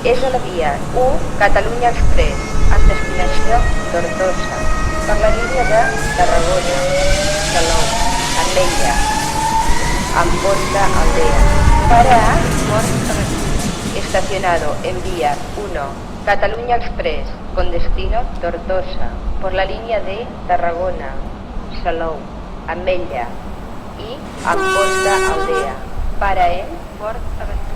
És a la via 1 Catalunya Express, amb destinació Tortosa, per la línia de Tarragona, Salou, Ametlla, Amposta, Aldea. Para a Port Aventura. Estacionado en vía 1 Cataluña Express, con destino Tortosa, por la línea de Tarragona, Salou, Ametlla y Amposta, Aldea. Para en Port Aventura.